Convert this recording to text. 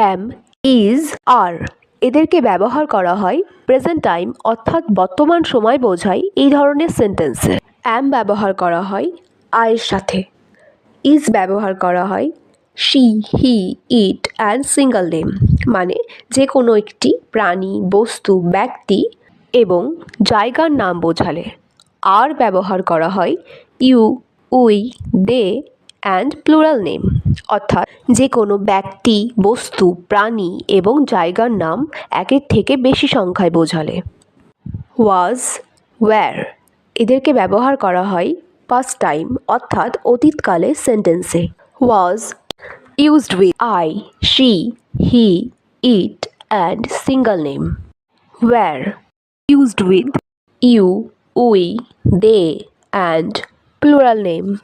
am, is, are এদেরকে ব্যবহার করা হয় প্রেজেন্ট টাইম অর্থাৎ বর্তমান সময় বোঝায় এই ধরনের সেন্টেন্সে। am ব্যবহার করা হয় আয়ের সাথে। is ব্যবহার করা হয় she, he, it and single name মানে যে কোনো একটি প্রাণী, বস্তু, ব্যক্তি এবং জায়গার নাম বোঝালে। আর ব্যবহার করা হয় you, we, they and plural name অর্থাৎ যে কোনো ব্যক্তি, বস্তু, প্রাণী এবং জায়গার নাম একের থেকে বেশি সংখ্যায় বোঝালে। ওয়াজ, ওয়্যার এদেরকে ব্যবহার করা হয় পাস্ট টাইম অর্থাৎ অতীতকালে সেন্টেন্সে। ওয়াজ used with I, she, he, it and single name. Were used with you, we, they and plural name.